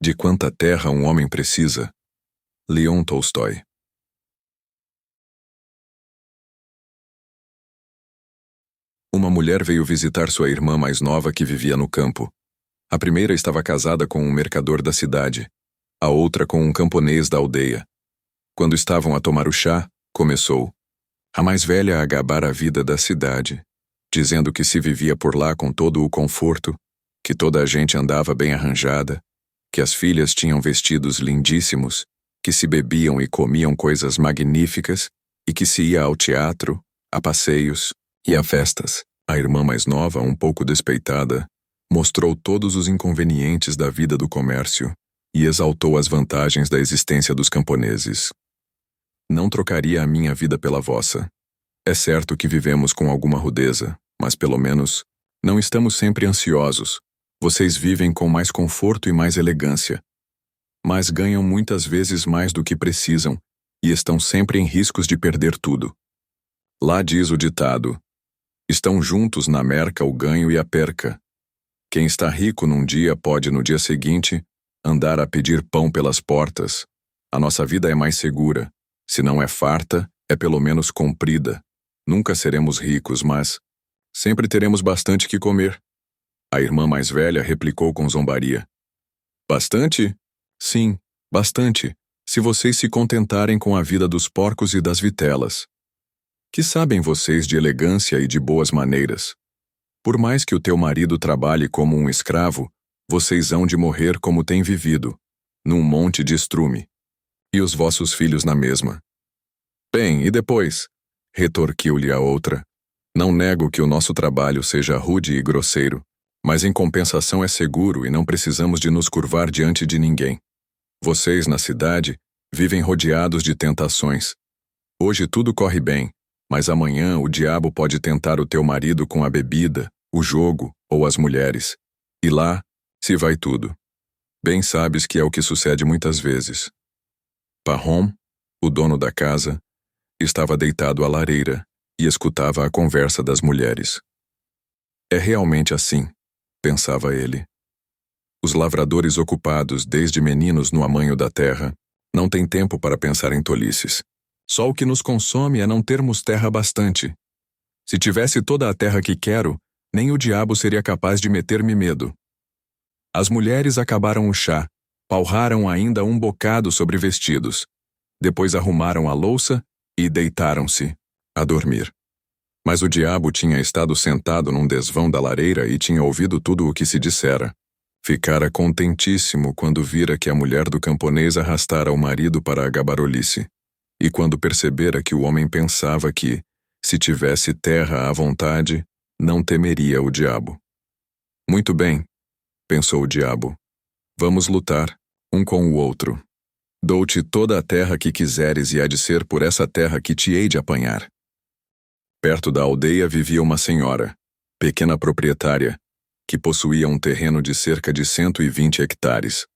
De quanta terra um homem precisa? Leon Tolstói. Uma mulher veio visitar sua irmã mais nova que vivia no campo. A primeira estava casada com um mercador da cidade, a outra com um camponês da aldeia. Quando estavam a tomar o chá, começou a mais velha a gabar a vida da cidade, dizendo que se vivia por lá com todo o conforto, que toda a gente andava bem arranjada, que as filhas tinham vestidos lindíssimos, que se bebiam e comiam coisas magníficas e que se ia ao teatro, a passeios e a festas. A irmã mais nova, um pouco despeitada, mostrou todos os inconvenientes da vida do comércio e exaltou as vantagens da existência dos camponeses. Não trocaria a minha vida pela vossa. É certo que vivemos com alguma rudeza, mas pelo menos não estamos sempre ansiosos. Vocês vivem com mais conforto e mais elegância. Mas ganham muitas vezes mais do que precisam e estão sempre em riscos de perder tudo. Lá diz o ditado: estão juntos na merca o ganho e a perca. Quem está rico num dia pode no dia seguinte andar a pedir pão pelas portas. A nossa vida é mais segura. Se não é farta, é pelo menos comprida. Nunca seremos ricos, mas sempre teremos bastante que comer. A irmã mais velha replicou com zombaria. Bastante? Sim, bastante, se vocês se contentarem com a vida dos porcos e das vitelas. Que sabem vocês de elegância e de boas maneiras? Por mais que o teu marido trabalhe como um escravo, vocês hão de morrer como têm vivido, num monte de estrume. E os vossos filhos na mesma. Bem, e depois? Retorquiu-lhe a outra. Não nego que o nosso trabalho seja rude e grosseiro, mas em compensação é seguro e não precisamos de nos curvar diante de ninguém. Vocês, na cidade, vivem rodeados de tentações. Hoje tudo corre bem, mas amanhã o diabo pode tentar o teu marido com a bebida, o jogo ou as mulheres. E lá se vai tudo. Bem sabes que é o que sucede muitas vezes. Parrom, o dono da casa, estava deitado à lareira e escutava a conversa das mulheres. É realmente assim, pensava ele. Os lavradores ocupados desde meninos no amanho da terra não têm tempo para pensar em tolices. Só o que nos consome é não termos terra bastante. Se tivesse toda a terra que quero, nem o diabo seria capaz de meter-me medo. As mulheres acabaram o chá, palraram ainda um bocado sobre vestidos. Depois arrumaram a louça e deitaram-se a dormir. Mas o diabo tinha estado sentado num desvão da lareira e tinha ouvido tudo o que se dissera. Ficara contentíssimo quando vira que a mulher do camponês arrastara o marido para a gabarolice, e quando percebera que o homem pensava que, se tivesse terra à vontade, não temeria o diabo. Muito bem, pensou o diabo. Vamos lutar, um com o outro. Dou-te toda a terra que quiseres e há de ser por essa terra que te hei de apanhar. Perto da aldeia vivia uma senhora, pequena proprietária, que possuía um terreno de cerca de 120 hectares.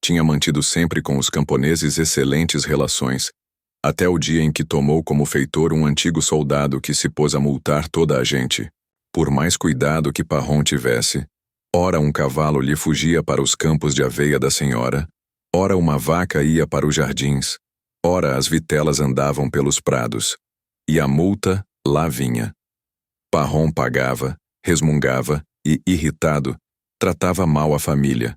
Tinha mantido sempre com os camponeses excelentes relações, até o dia em que tomou como feitor um antigo soldado que se pôs a multar toda a gente. Por mais cuidado que Parrom tivesse, ora um cavalo lhe fugia para os campos de aveia da senhora, ora uma vaca ia para os jardins, ora as vitelas andavam pelos prados, e a multa lá vinha. Parrom pagava, resmungava e, irritado, tratava mal a família.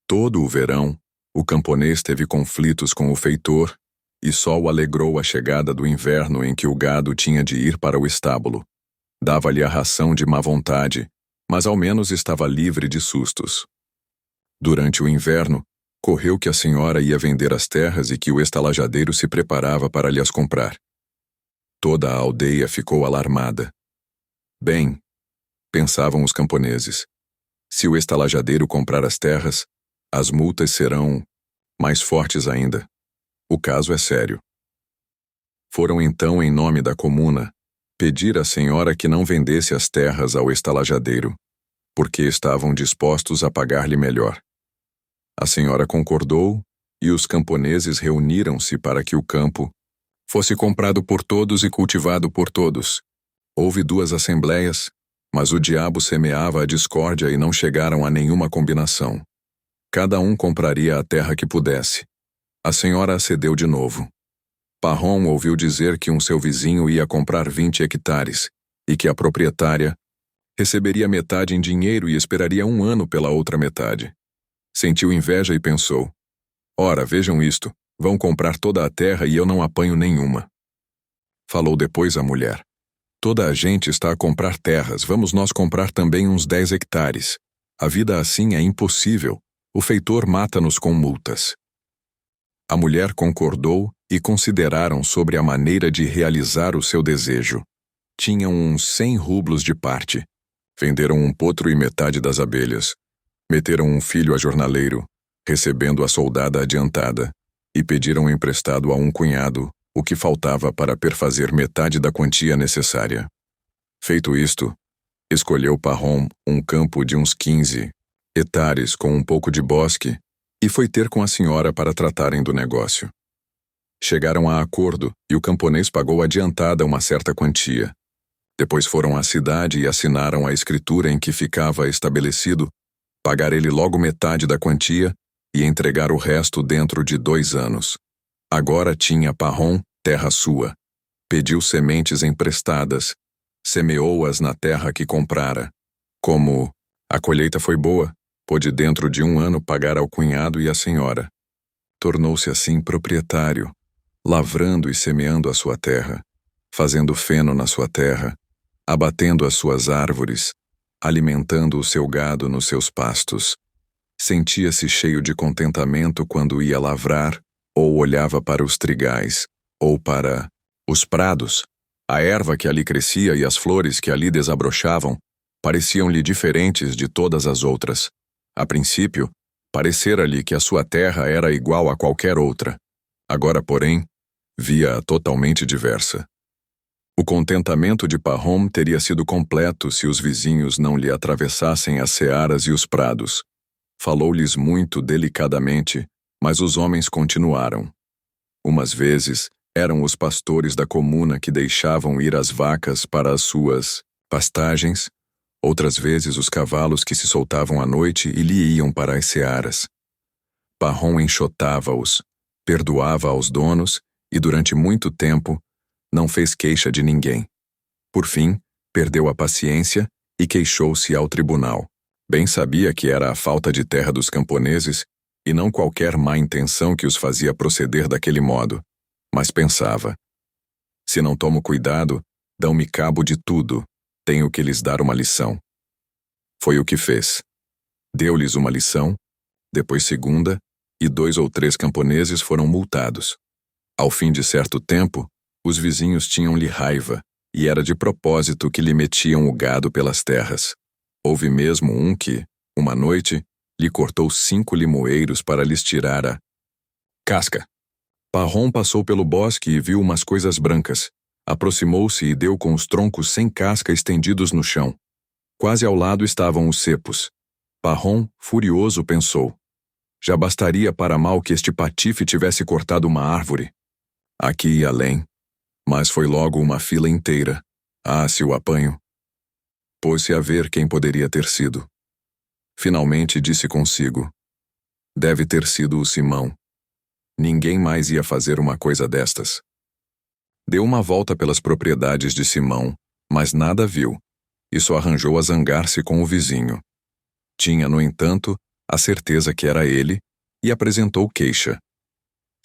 Todo o verão, o camponês teve conflitos com o feitor e só o alegrou a chegada do inverno em que o gado tinha de ir para o estábulo. Dava-lhe a ração de má vontade, mas ao menos estava livre de sustos. Durante o inverno, correu que a senhora ia vender as terras e que o estalajadeiro se preparava para lhe as comprar. Toda a aldeia ficou alarmada. Bem, pensavam os camponeses, se o estalajadeiro comprar as terras, as multas serão mais fortes ainda. O caso é sério. Foram então, em nome da comuna, pedir à senhora que não vendesse as terras ao estalajadeiro, porque estavam dispostos a pagar-lhe melhor. A senhora concordou e os camponeses reuniram-se para que o campo fosse comprado por todos e cultivado por todos. Houve 2 assembleias, mas o diabo semeava a discórdia e não chegaram a nenhuma combinação. Cada um compraria a terra que pudesse. A senhora acedeu de novo. Parrom ouviu dizer que seu vizinho ia comprar 20 hectares e que a proprietária receberia metade em dinheiro e esperaria 1 ano pela outra metade. Sentiu inveja e pensou: ora, vejam isto, vão comprar toda a terra e eu não apanho nenhuma. Falou depois a mulher: toda a gente está a comprar terras, vamos nós comprar também uns 10 hectares. A vida assim é impossível, o feitor mata-nos com multas. A mulher concordou e consideraram sobre a maneira de realizar o seu desejo. Tinham uns 100 rublos de parte. Venderam um potro e metade das abelhas. Meteram um filho a jornaleiro, recebendo a soldada adiantada, e pediram emprestado a um cunhado o que faltava para perfazer metade da quantia necessária. Feito isto, escolheu Parrom um campo de uns 15 hectares com um pouco de bosque e foi ter com a senhora para tratarem do negócio. Chegaram a acordo e o camponês pagou adiantada uma certa quantia. Depois foram à cidade e assinaram a escritura em que ficava estabelecido pagar ele logo metade da quantia e entregar o resto dentro de 2 anos. Agora tinha Parrom terra sua. Pediu sementes emprestadas, semeou-as na terra que comprara. Como a colheita foi boa, pôde dentro de 1 ano pagar ao cunhado e à senhora. Tornou-se assim proprietário, lavrando e semeando a sua terra, fazendo feno na sua terra, abatendo as suas árvores, alimentando o seu gado nos seus pastos. Sentia-se cheio de contentamento quando ia lavrar, ou olhava para os trigais, ou para os prados. A erva que ali crescia e as flores que ali desabrochavam pareciam-lhe diferentes de todas as outras. A princípio, parecera-lhe que a sua terra era igual a qualquer outra. Agora, porém, via-a totalmente diversa. O contentamento de Parrom teria sido completo se os vizinhos não lhe atravessassem as searas e os prados. Falou-lhes muito delicadamente, mas os homens continuaram. Umas vezes, eram os pastores da comuna que deixavam ir as vacas para as suas pastagens, outras vezes os cavalos que se soltavam à noite e lhe iam para as searas. Parrom enxotava-os, perdoava aos donos e, durante muito tempo, não fez queixa de ninguém. Por fim, perdeu a paciência e queixou-se ao tribunal. Bem sabia que era a falta de terra dos camponeses e não qualquer má intenção que os fazia proceder daquele modo, mas pensava: se não tomo cuidado, dão-me cabo de tudo, tenho que lhes dar uma lição. Foi o que fez. Deu-lhes uma lição, depois segunda, e 2 ou 3 camponeses foram multados. Ao fim de certo tempo, os vizinhos tinham-lhe raiva, e era de propósito que lhe metiam o gado pelas terras. Houve mesmo um que, uma noite, lhe cortou 5 limoeiros para lhes tirar a casca. Parrom passou pelo bosque e viu umas coisas brancas. Aproximou-se e deu com os troncos sem casca estendidos no chão. Quase ao lado estavam os cepos. Parrom, furioso, pensou: já bastaria para mal que este patife tivesse cortado uma árvore. Aqui e além. Mas foi logo uma fila inteira. Ah, se o apanho! Pôs-se a ver quem poderia ter sido. Finalmente disse consigo: deve ter sido o Simão. Ninguém mais ia fazer uma coisa destas. Deu uma volta pelas propriedades de Simão, mas nada viu, e só arranjou a zangar-se com o vizinho. Tinha, no entanto, a certeza que era ele, e apresentou queixa.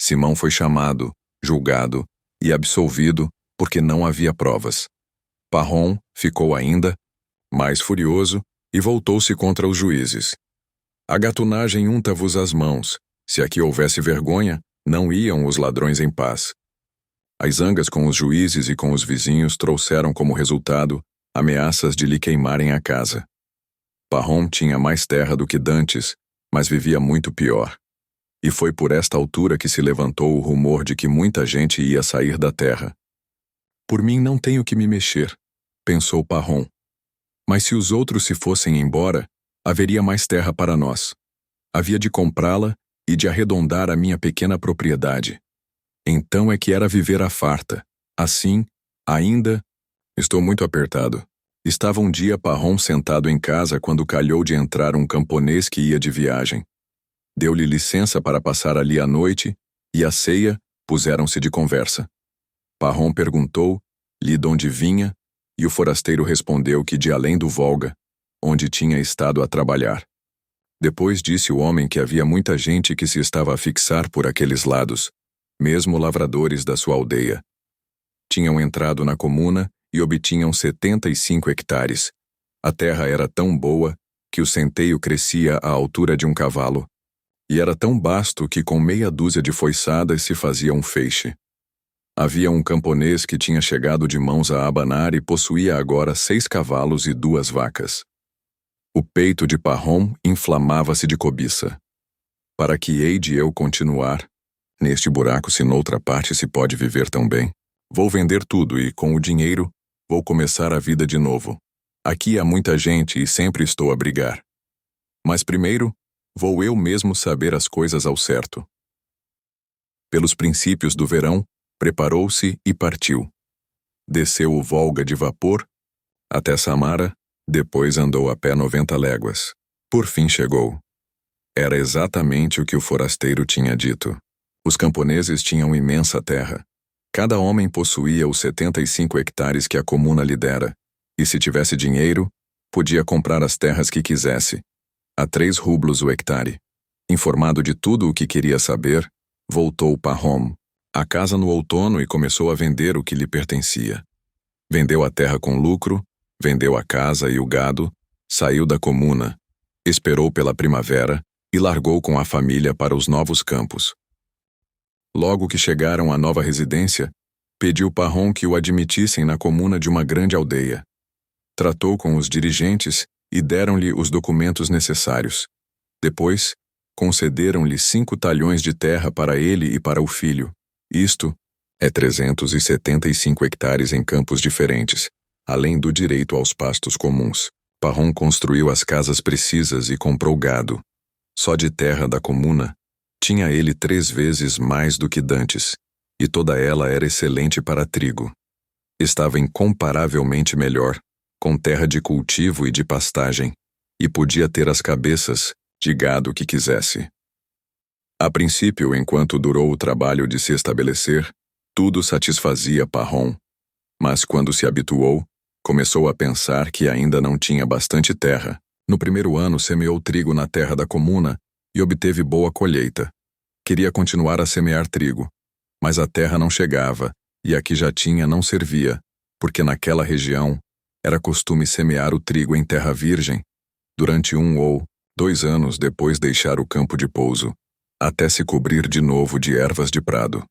Simão foi chamado, julgado e absolvido porque não havia provas. Parrom ficou ainda mais furioso e voltou-se contra os juízes. A gatunagem unta-vos as mãos. Se aqui houvesse vergonha, não iam os ladrões em paz. As zangas com os juízes e com os vizinhos trouxeram como resultado ameaças de lhe queimarem a casa. Parrom tinha mais terra do que dantes, mas vivia muito pior. E foi por esta altura que se levantou o rumor de que muita gente ia sair da terra. Por mim não tenho que me mexer, pensou Parrom. Mas se os outros se fossem embora, haveria mais terra para nós. Havia de comprá-la e de arredondar a minha pequena propriedade. Então é que era viver à farta. Assim, ainda, estou muito apertado. Estava um dia Parrom sentado em casa quando calhou de entrar um camponês que ia de viagem. Deu-lhe licença para passar ali a noite, e à ceia puseram-se de conversa. Parrom perguntou-lhe de onde vinha, e o forasteiro respondeu que de além do Volga, onde tinha estado a trabalhar. Depois disse o homem que havia muita gente que se estava a fixar por aqueles lados, mesmo lavradores da sua aldeia. Tinham entrado na comuna e obtinham 75 hectares. A terra era tão boa que o centeio crescia à altura de um cavalo, e era tão basto que com meia dúzia de foiçadas se fazia um feixe. Havia um camponês que tinha chegado de mãos a abanar e possuía agora 6 cavalos e 2 vacas. O peito de Parrom inflamava-se de cobiça. Para que hei de eu continuar, neste buraco se noutra parte se pode viver tão bem? Vou vender tudo e, com o dinheiro, vou começar a vida de novo. Aqui há muita gente e sempre estou a brigar. Mas primeiro, vou eu mesmo saber as coisas ao certo. Pelos princípios do verão, preparou-se e partiu. Desceu o Volga de vapor até Samara, depois andou a pé 90 léguas. Por fim chegou. Era exatamente o que o forasteiro tinha dito. Os camponeses tinham imensa terra. Cada homem possuía os 75 hectares que a comuna lhe dera, e se tivesse dinheiro, podia comprar as terras que quisesse, a 3 rublos o hectare. Informado de tudo o que queria saber, voltou Parrom à casa no outono e começou a vender o que lhe pertencia. Vendeu a terra com lucro, vendeu a casa e o gado, saiu da comuna, esperou pela primavera e largou com a família para os novos campos. Logo que chegaram à nova residência, pediu Parrom que o admitissem na comuna de uma grande aldeia. Tratou com os dirigentes e deram-lhe os documentos necessários. Depois, concederam-lhe 5 talhões de terra para ele e para o filho. Isto é 375 hectares em campos diferentes, além do direito aos pastos comuns. Parrom construiu as casas precisas e comprou gado. Só de terra da comuna, tinha ele 3 vezes mais do que dantes, e toda ela era excelente para trigo. Estava incomparavelmente melhor, com terra de cultivo e de pastagem, e podia ter as cabeças de gado que quisesse. A princípio, enquanto durou o trabalho de se estabelecer, tudo satisfazia Parrom, mas quando se habituou, começou a pensar que ainda não tinha bastante terra. No primeiro ano semeou trigo na terra da comuna e obteve boa colheita. Queria continuar a semear trigo, mas a terra não chegava e a que já tinha não servia, porque naquela região era costume semear o trigo em terra virgem, durante 1 ou 2 anos depois deixar o campo de pouso, até se cobrir de novo de ervas de prado.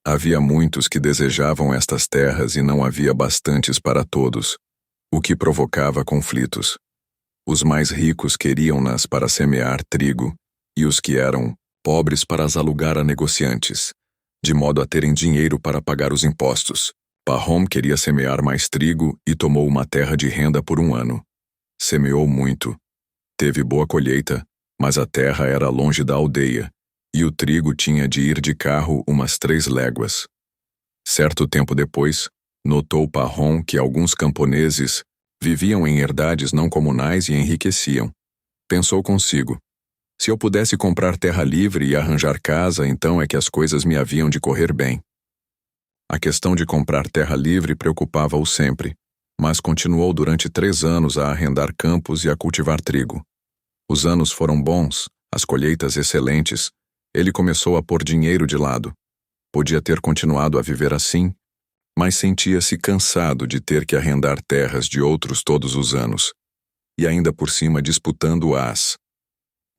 Havia muitos que desejavam estas terras e não havia bastantes para todos, o que provocava conflitos. Os mais ricos queriam-nas para semear trigo, e os que eram pobres para as alugar a negociantes, de modo a terem dinheiro para pagar os impostos. Parrom queria semear mais trigo e tomou uma terra de renda por 1 ano. Semeou muito. Teve boa colheita, mas a terra era longe da aldeia, e o trigo tinha de ir de carro umas 3 léguas. Certo tempo depois, notou Parrom que alguns camponeses viviam em herdades não comunais e enriqueciam. Pensou consigo: se eu pudesse comprar terra livre e arranjar casa, então é que as coisas me haviam de correr bem. A questão de comprar terra livre preocupava-o sempre, mas continuou durante 3 anos a arrendar campos e a cultivar trigo. Os anos foram bons, as colheitas excelentes. Ele começou a pôr dinheiro de lado. Podia ter continuado a viver assim, mas sentia-se cansado de ter que arrendar terras de outros todos os anos, e ainda por cima disputando-as.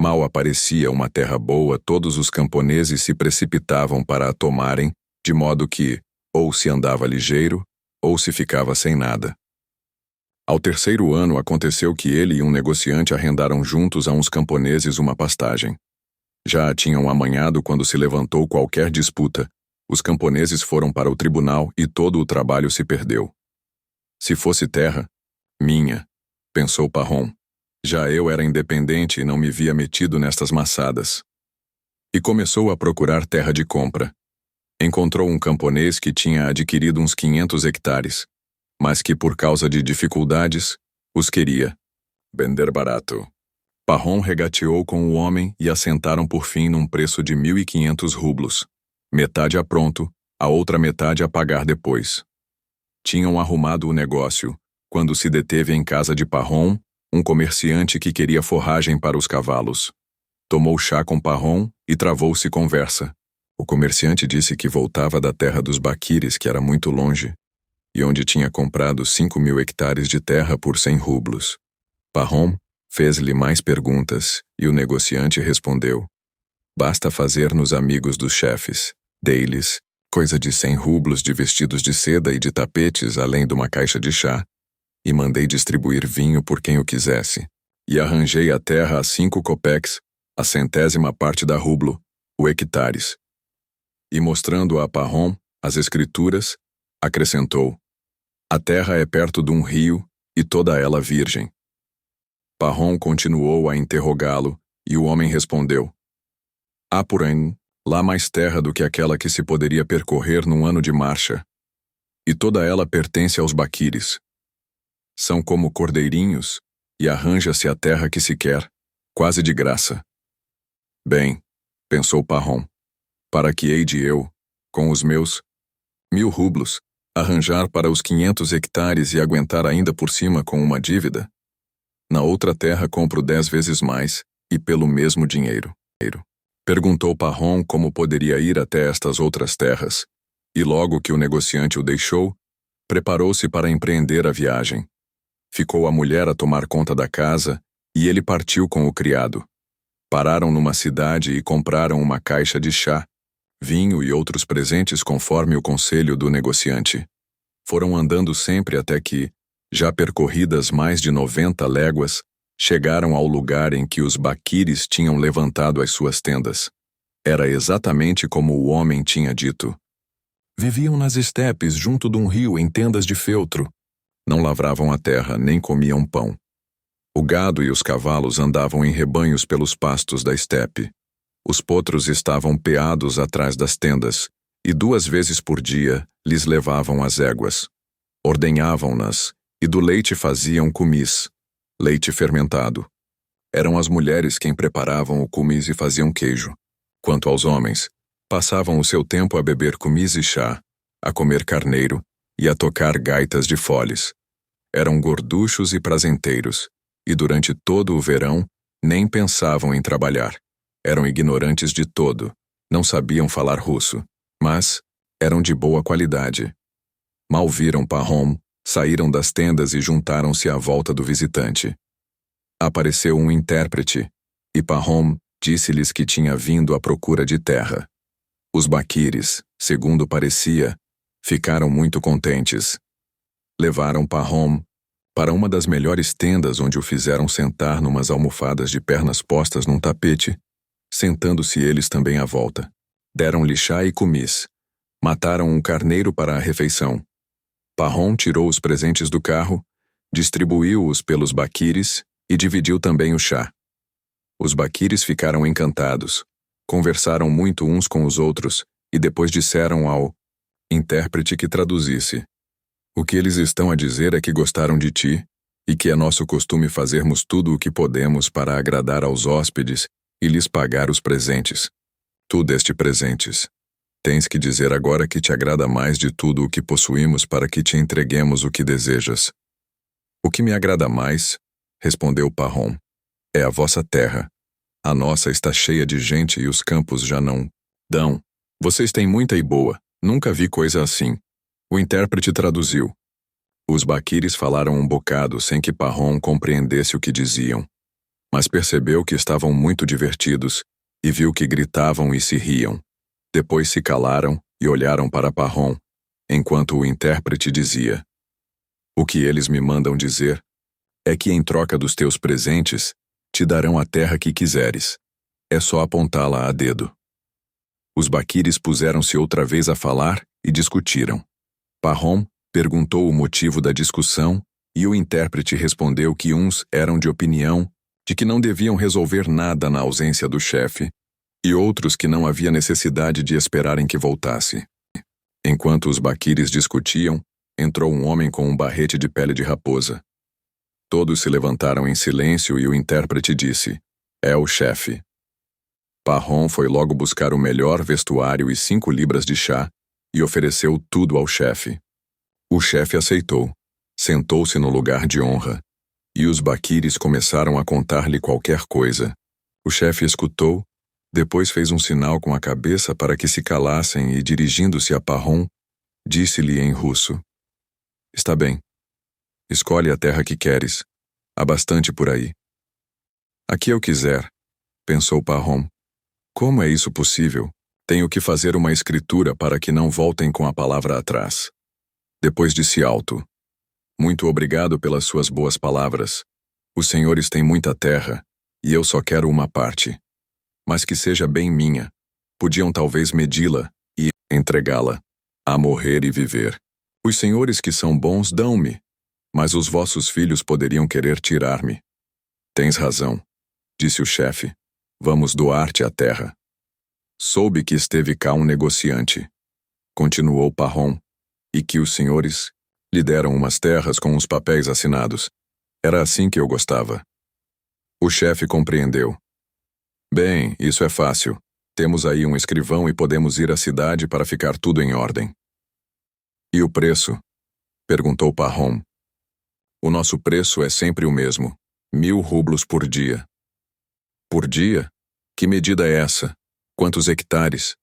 Mal aparecia uma terra boa, todos os camponeses se precipitavam para a tomarem, de modo que, ou se andava ligeiro, ou se ficava sem nada. Ao 3º ano aconteceu que ele e um negociante arrendaram juntos a uns camponeses uma pastagem. Já a tinham amanhado quando se levantou qualquer disputa. Os camponeses foram para o tribunal e todo o trabalho se perdeu. Se fosse terra, minha, pensou Parrom. Já eu era independente e não me via metido nestas maçadas. E começou a procurar terra de compra. Encontrou um camponês que tinha adquirido uns 500 hectares, mas que por causa de dificuldades, os queria vender barato. Pahom regateou com o homem e assentaram por fim num preço de 1.500 rublos. Metade a pronto, a outra metade a pagar depois. Tinham arrumado o negócio, quando se deteve em casa de Pahom, um comerciante que queria forragem para os cavalos. Tomou chá com Pahom e travou-se conversa. O comerciante disse que voltava da terra dos Baquires, que era muito longe, e onde tinha comprado 5.000 hectares de terra por 100 rublos. Pahom fez-lhe mais perguntas, e o negociante respondeu: basta fazer-nos amigos dos chefes. Dei-lhes coisa de 100 rublos de vestidos de seda e de tapetes, além de uma caixa de chá, e mandei distribuir vinho por quem o quisesse. E arranjei a terra a 5 copeques, a 100ª parte da rublo, o hectares. E mostrando a Pahom as escrituras, acrescentou: a terra é perto de um rio, e toda ela virgem. Pahom continuou a interrogá-lo, e o homem respondeu: há, porém, lá mais terra do que aquela que se poderia percorrer num ano de marcha. E toda ela pertence aos Baquires. São como cordeirinhos, e arranja-se a terra que se quer, quase de graça. Bem, pensou Pahom, para que hei de eu, com os meus 1.000 rublos, arranjar para os 500 hectares e aguentar ainda por cima com uma dívida? Na outra terra compro 10 vezes mais, e pelo mesmo dinheiro. Perguntou Pahom como poderia ir até estas outras terras, e logo que o negociante o deixou, preparou-se para empreender a viagem. Ficou a mulher a tomar conta da casa, e ele partiu com o criado. Pararam numa cidade e compraram uma caixa de chá, vinho e outros presentes conforme o conselho do negociante. Foram andando sempre até que, já percorridas mais de 90 léguas, chegaram ao lugar em que os Baquires tinham levantado as suas tendas. Era exatamente como o homem tinha dito. Viviam nas estepes junto de um rio em tendas de feltro. Não lavravam a terra nem comiam pão. O gado e os cavalos andavam em rebanhos pelos pastos da estepe. Os potros estavam peados atrás das tendas, e 2 vezes por dia lhes levavam as éguas. Ordenhavam-nas, e do leite faziam cumis, leite fermentado. Eram as mulheres quem preparavam o cumis e faziam queijo. Quanto aos homens, passavam o seu tempo a beber cumis e chá, a comer carneiro e a tocar gaitas de foles. Eram gorduchos e prazenteiros, e durante todo o verão nem pensavam em trabalhar. Eram ignorantes de todo, não sabiam falar russo, mas eram de boa qualidade. Mal viram Pahom, saíram das tendas e juntaram-se à volta do visitante. Apareceu um intérprete, e Pahom disse-lhes que tinha vindo à procura de terra. Os Baquires, segundo parecia, ficaram muito contentes. Levaram Pahom para uma das melhores tendas, onde o fizeram sentar numas almofadas de pernas postas num tapete, sentando-se eles também à volta. Deram-lhe chá e cumis. Mataram um carneiro para a refeição. Pahom tirou os presentes do carro, distribuiu-os pelos Baquires e dividiu também o chá. Os Baquires ficaram encantados, conversaram muito uns com os outros e depois disseram ao intérprete que traduzisse: o que eles estão a dizer é que gostaram de ti e que é nosso costume fazermos tudo o que podemos para agradar aos hóspedes e lhes pagar os presentes. Tu deste presentes. Tens que dizer agora que te agrada mais de tudo o que possuímos para que te entreguemos o que desejas. O que me agrada mais, respondeu Pahom, é a vossa terra. A nossa está cheia de gente e os campos já não dão. Vocês têm muita e boa, nunca vi coisa assim. O intérprete traduziu. Os Baquires falaram um bocado sem que Pahom compreendesse o que diziam, mas percebeu que estavam muito divertidos e viu que gritavam e se riam. Depois se calaram e olharam para Pahom, enquanto o intérprete dizia: o que eles me mandam dizer é que em troca dos teus presentes te darão a terra que quiseres. É só apontá-la a dedo. Os Baquires puseram-se outra vez a falar e discutiram. Pahom perguntou o motivo da discussão e o intérprete respondeu que uns eram de opinião de que não deviam resolver nada na ausência do chefe e outros que não havia necessidade de esperarem que voltasse. Enquanto os Baquires discutiam, entrou um homem com um barrete de pele de raposa. Todos se levantaram em silêncio e o intérprete disse: é o chefe. Parrom foi logo buscar o melhor vestuário e 5 libras de chá e ofereceu tudo ao chefe. O chefe aceitou, sentou-se no lugar de honra, e os baquires começaram a contar-lhe qualquer coisa. O chefe escutou, depois fez um sinal com a cabeça para que se calassem e, dirigindo-se a Parrom, disse-lhe em russo: está bem. Escolhe a terra que queres. Há bastante por aí. A que eu quiser, pensou Parrom. Como é isso possível? Tenho que fazer uma escritura para que não voltem com a palavra atrás. Depois disse alto: muito obrigado pelas suas boas palavras. Os senhores têm muita terra, e eu só quero uma parte. Mas que seja bem minha. Podiam talvez medi-la e entregá-la, a morrer e viver. Os senhores que são bons dão-me, mas os vossos filhos poderiam querer tirar-me. Tens razão, disse o chefe. Vamos doar-te a terra. Soube que esteve cá um negociante, continuou Parrom, e que os senhores lhe deram umas terras com os papéis assinados. Era assim que eu gostava. O chefe compreendeu. Bem, isso é fácil. Temos aí um escrivão e podemos ir à cidade para ficar tudo em ordem. E o preço? Perguntou Parrom. O nosso preço é sempre o mesmo, 1000 rublos por dia. Por dia? Que medida é essa? Quantos hectares?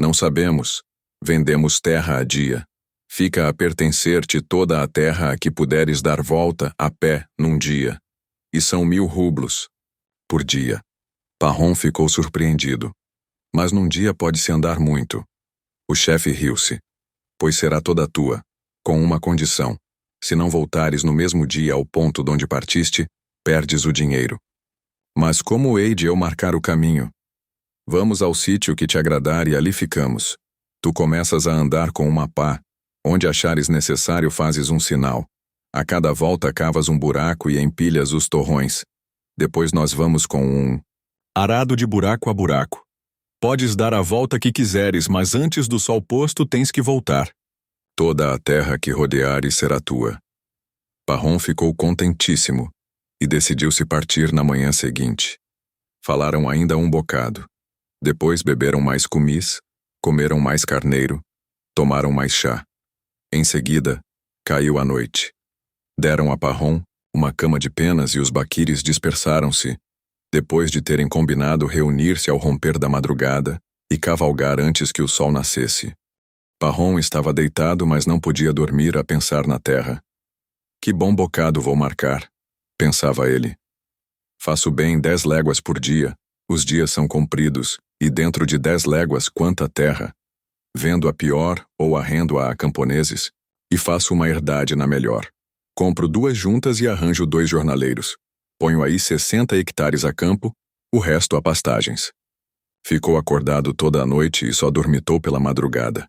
Não sabemos. Vendemos terra a dia. Fica a pertencer-te toda a terra a que puderes dar volta a pé num dia. E são 1000 rublos por dia. Parrom ficou surpreendido. Mas num dia pode-se andar muito. O chefe riu-se. Pois será toda tua, com uma condição. Se não voltares no mesmo dia ao ponto donde partiste, perdes o dinheiro. Mas como hei de eu marcar o caminho? Vamos ao sítio que te agradar e ali ficamos. Tu começas a andar com uma pá. Onde achares necessário fazes um sinal. A cada volta cavas um buraco e empilhas os torrões. Depois nós vamos com um arado de buraco a buraco. Podes dar a volta que quiseres, mas antes do sol posto tens que voltar. Toda a terra que rodeares será tua. Parrom ficou contentíssimo e decidiu-se partir na manhã seguinte. Falaram ainda um bocado. Depois beberam mais cumis, comeram mais carneiro, tomaram mais chá. Em seguida, caiu a noite. Deram a Parrom uma cama de penas e os baquires dispersaram-se, depois de terem combinado reunir-se ao romper da madrugada e cavalgar antes que o sol nascesse. Parrom estava deitado, mas não podia dormir a pensar na terra. Que bom bocado vou marcar, pensava ele. Faço bem 10 léguas por dia, os dias são compridos, e dentro de 10 léguas quanta terra. Vendo a pior ou arrendo-a a camponeses, e faço uma herdade na melhor. Compro 2 juntas e arranjo 2 jornaleiros. Ponho aí 60 hectares a campo, o resto a pastagens. Ficou acordado toda a noite e só dormitou pela madrugada.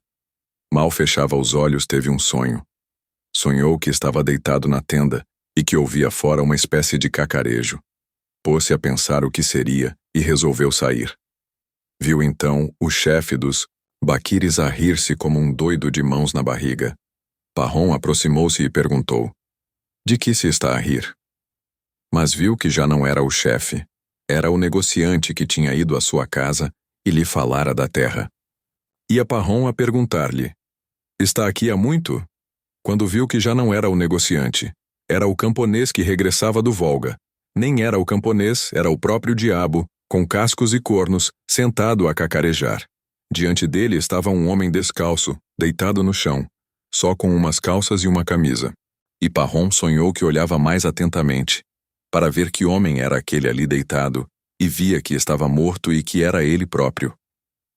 Mal fechava os olhos, teve um sonho. Sonhou que estava deitado na tenda e que ouvia fora uma espécie de cacarejo. Pôs-se a pensar o que seria e resolveu sair. Viu então o chefe dos baquires a rir-se como um doido de mãos na barriga. Parrom aproximou-se e perguntou: de que se está a rir? Mas viu que já não era o chefe. Era o negociante que tinha ido à sua casa e lhe falara da terra. Ia Parrom a perguntar-lhe: está aqui há muito? Quando viu que já não era o negociante. Era o camponês que regressava do Volga. Nem era o camponês, era o próprio diabo, com cascos e cornos, sentado a cacarejar. Diante dele estava um homem descalço, deitado no chão, só com umas calças e uma camisa. E Parrom sonhou que olhava mais atentamente, para ver que homem era aquele ali deitado, e via que estava morto e que era ele próprio.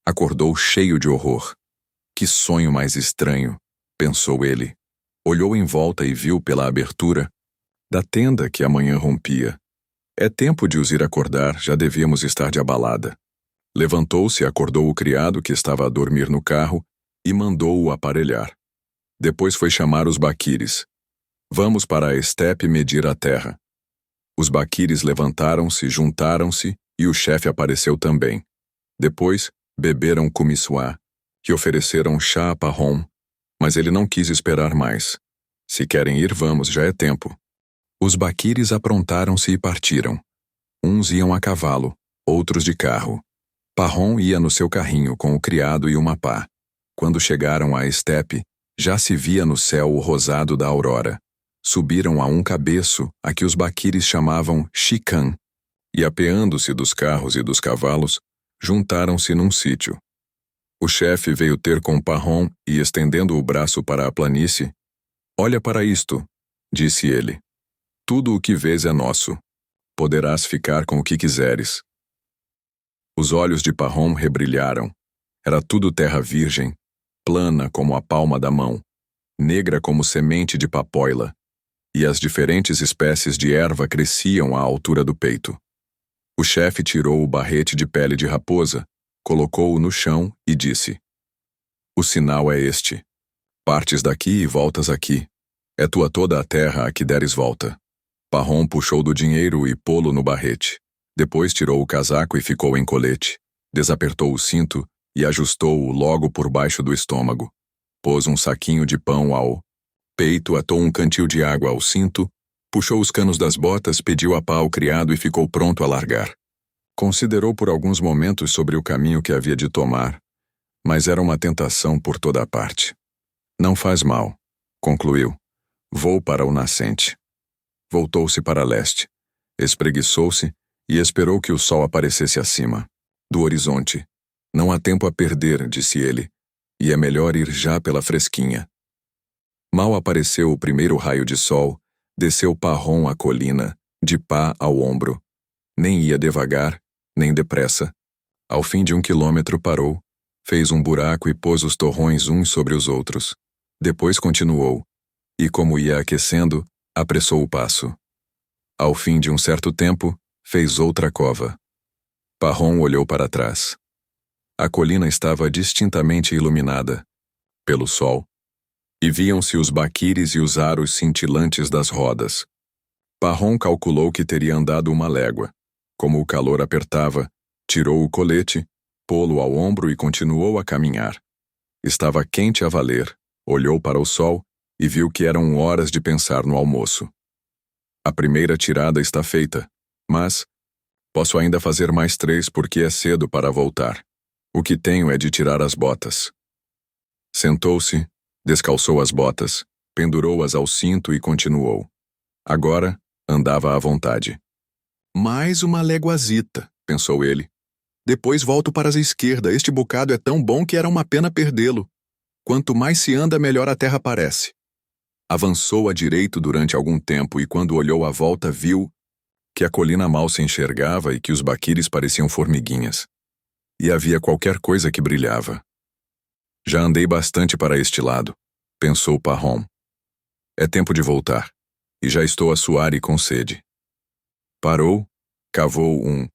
Acordou cheio de horror. Que sonho mais estranho, pensou ele. Olhou em volta e viu pela abertura da tenda que a manhã rompia. É tempo de os ir acordar, já devíamos estar de abalada. Levantou-se, acordou o criado que estava a dormir no carro e mandou-o aparelhar. Depois foi chamar os baquires. Vamos para a estepe medir a terra. Os baquires levantaram-se, juntaram-se e o chefe apareceu também. Depois, beberam cumissuá e ofereceram chá a Parrom, mas ele não quis esperar mais. Se querem ir, vamos, já é tempo. Os baquires aprontaram-se e partiram. Uns iam a cavalo, outros de carro. Parrom ia no seu carrinho com o criado e uma pá. Quando chegaram à estepe, já se via no céu o rosado da aurora. Subiram a um cabeço, a que os baquires chamavam Chican, e apeando-se dos carros e dos cavalos, juntaram-se num sítio. O chefe veio ter com Parrom e, estendendo o braço para a planície, "Olha para isto", disse ele. "Tudo o que vês é nosso. Poderás ficar com o que quiseres." Os olhos de Parrom rebrilharam. Era tudo terra virgem, plana como a palma da mão, negra como semente de papoila, e as diferentes espécies de erva cresciam à altura do peito. O chefe tirou o barrete de pele de raposa, colocou-o no chão e disse: "O sinal é este. Partes daqui e voltas aqui. É tua toda a terra a que deres volta." Parrom puxou do dinheiro e pô-lo no barrete. Depois tirou o casaco e ficou em colete. Desapertou o cinto e ajustou-o logo por baixo do estômago. Pôs um saquinho de pão ao peito, atou um cantil de água ao cinto, puxou os canos das botas, pediu a pá ao criado e ficou pronto a largar. Considerou por alguns momentos sobre o caminho que havia de tomar, mas era uma tentação por toda a parte. "Não faz mal", concluiu. "Vou para o nascente." Voltou-se para leste, espreguiçou-se e esperou que o sol aparecesse acima, do horizonte. "Não há tempo a perder", disse ele, "e é melhor ir já pela fresquinha." Mal apareceu o primeiro raio de sol, desceu Parrom a colina, de pá ao ombro. Nem ia devagar, nem depressa. Ao fim de 1 quilômetro parou, fez um buraco e pôs os torrões uns sobre os outros. Depois continuou, e como ia aquecendo, apressou o passo. Ao fim de um certo tempo, fez outra cova. Parrom olhou para trás. A colina estava distintamente iluminada pelo sol, e viam-se os baquires e os aros cintilantes das rodas. Parrom calculou que teria andado 1 légua. Como o calor apertava, tirou o colete, pô-lo ao ombro e continuou a caminhar. Estava quente a valer, olhou para o sol e viu que eram horas de pensar no almoço. "A primeira tirada está feita, mas posso ainda fazer mais 3 porque é cedo para voltar. O que tenho é de tirar as botas." Sentou-se, descalçou as botas, pendurou-as ao cinto e continuou. Agora, andava à vontade. "Mais 1 léguazita", pensou ele. "Depois volto para a esquerda. Este bocado é tão bom que era uma pena perdê-lo. Quanto mais se anda, melhor a terra parece." Avançou à direita durante algum tempo e quando olhou à volta viu que a colina mal se enxergava e que os baquires pareciam formiguinhas. E havia qualquer coisa que brilhava. "Já andei bastante para este lado", pensou Parrom. "É tempo de voltar, e já estou a suar e com sede." Parou, cavou um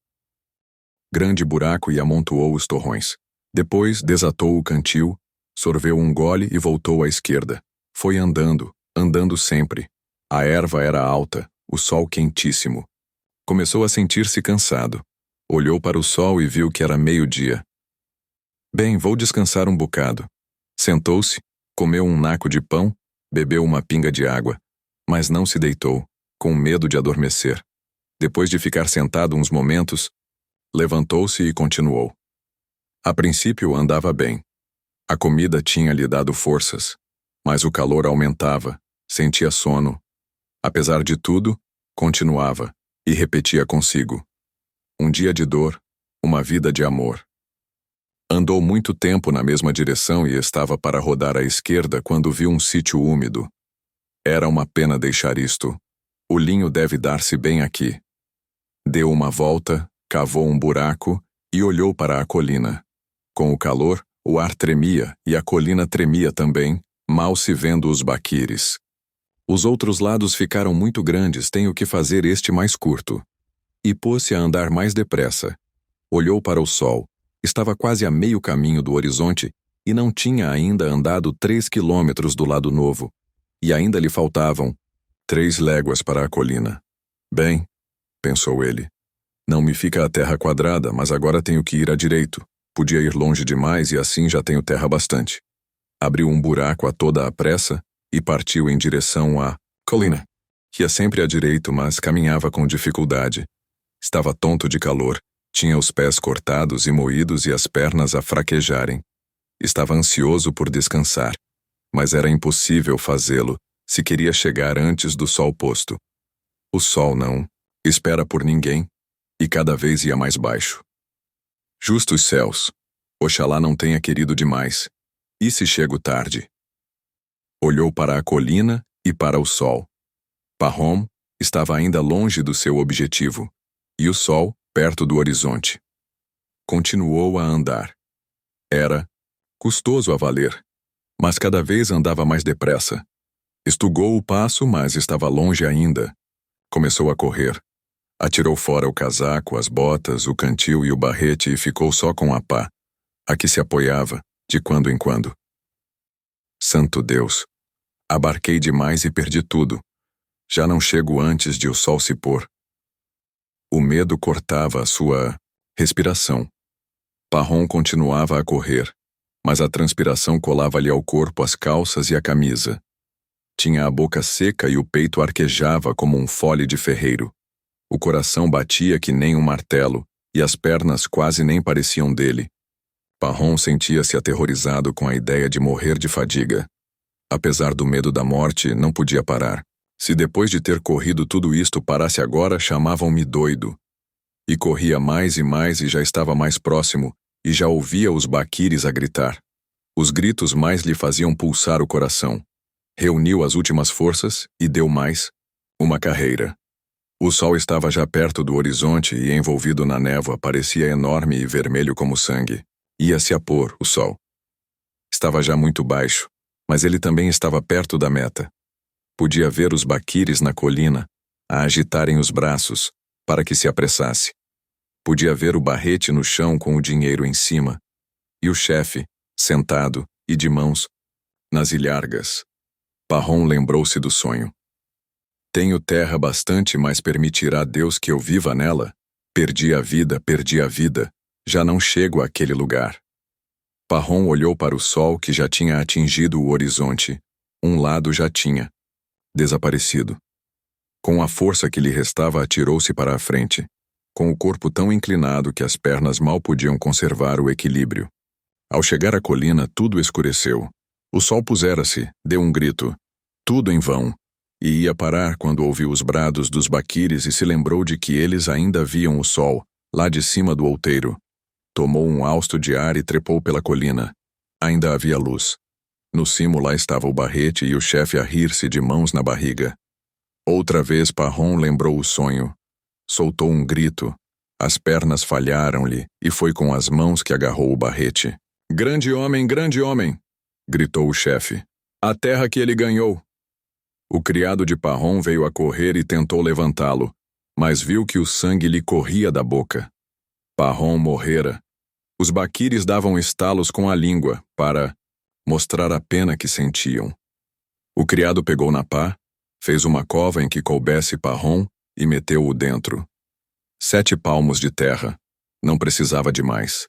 grande buraco e amontoou os torrões. Depois desatou o cantil, sorveu um gole e voltou à esquerda. Foi andando, andando sempre. A erva era alta, o sol quentíssimo. Começou a sentir-se cansado. Olhou para o sol e viu que era meio-dia. "Bem, vou descansar um bocado." Sentou-se, comeu um naco de pão, bebeu uma pinga de água, mas não se deitou, com medo de adormecer. Depois de ficar sentado uns momentos, levantou-se e continuou. A princípio andava bem. A comida tinha-lhe dado forças, mas o calor aumentava, sentia sono. Apesar de tudo, continuava, e repetia consigo: "Um dia de dor, uma vida de amor." Andou muito tempo na mesma direção e estava para rodar à esquerda quando viu um sítio úmido. Era uma pena deixar isto. O linho deve dar-se bem aqui. Deu uma volta, cavou um buraco e olhou para a colina. Com o calor, o ar tremia e a colina tremia também, mal se vendo os baquires. Os outros lados ficaram muito grandes, tenho que fazer este mais curto. E pôs-se a andar mais depressa. Olhou para o sol. Estava quase a meio caminho do horizonte e não tinha ainda andado 3 quilômetros do lado novo. E ainda lhe faltavam 3 léguas para a colina. "Bem", pensou ele, "não me fica a terra quadrada, mas agora tenho que ir à direito. Podia ir longe demais e assim já tenho terra bastante." Abriu um buraco a toda a pressa e partiu em direção à colina. Ia sempre à direita, mas caminhava com dificuldade. Estava tonto de calor, tinha os pés cortados e moídos e as pernas a fraquejarem. Estava ansioso por descansar, mas era impossível fazê-lo se queria chegar antes do sol posto. O sol não espera por ninguém, e cada vez ia mais baixo. Justos céus! Oxalá não tenha querido demais. E se chego tarde? Olhou para a colina e para o sol. Pahom estava ainda longe do seu objetivo, e o sol perto do horizonte. Continuou a andar. Era custoso a valer, mas cada vez andava mais depressa. Estugou o passo, mas estava longe ainda. Começou a correr. Atirou fora o casaco, as botas, o cantil e o barrete e ficou só com a pá, a que se apoiava, de quando em quando. Santo Deus! Abarquei demais e perdi tudo. Já não chego antes de o sol se pôr. O medo cortava a sua respiração. Pahom continuava a correr, mas a transpiração colava-lhe ao corpo as calças e a camisa. Tinha a boca seca e o peito arquejava como um fole de ferreiro. O coração batia que nem um martelo, e as pernas quase nem pareciam dele. Pahom sentia-se aterrorizado com a ideia de morrer de fadiga. Apesar do medo da morte, não podia parar. Se depois de ter corrido tudo isto parasse agora, chamavam-me doido. E corria mais e já estava mais próximo, e já ouvia os baquires a gritar. Os gritos mais lhe faziam pulsar o coração. Reuniu as últimas forças e deu mais uma carreira. O sol estava já perto do horizonte e, envolvido na névoa, parecia enorme e vermelho como sangue. Ia-se a pôr, o sol. Estava já muito baixo, mas ele também estava perto da meta. Podia ver os baquires na colina, a agitarem os braços, para que se apressasse. Podia ver o barrete no chão com o dinheiro em cima, e o chefe, sentado e de mãos nas ilhargas. Pahom lembrou-se do sonho. Tenho terra bastante, mas permitirá Deus que eu viva nela? Perdi a vida, já não chego àquele lugar. Pahom olhou para o sol que já tinha atingido o horizonte. Um lado já tinha desaparecido. Com a força que lhe restava, atirou-se para a frente, com o corpo tão inclinado que as pernas mal podiam conservar o equilíbrio. Ao chegar à colina, tudo escureceu. O sol pusera-se, deu um grito. Tudo em vão. E ia parar quando ouviu os brados dos baquires e se lembrou de que eles ainda viam o sol, lá de cima do outeiro. Tomou um hausto de ar e trepou pela colina. Ainda havia luz. No cimo lá estava o barrete e o chefe a rir-se de mãos na barriga. Outra vez Pahom lembrou o sonho. Soltou um grito. As pernas falharam-lhe e foi com as mãos que agarrou o barrete. Grande homem, gritou o chefe. A terra que ele ganhou. O criado de Pahom veio a correr e tentou levantá-lo, mas viu que o sangue lhe corria da boca. Pahom morrera. Os baquires davam estalos com a língua para mostrar a pena que sentiam. O criado pegou na pá, fez uma cova em que coubesse Pahom e meteu-o dentro. 7 palmos de terra. Não precisava de mais.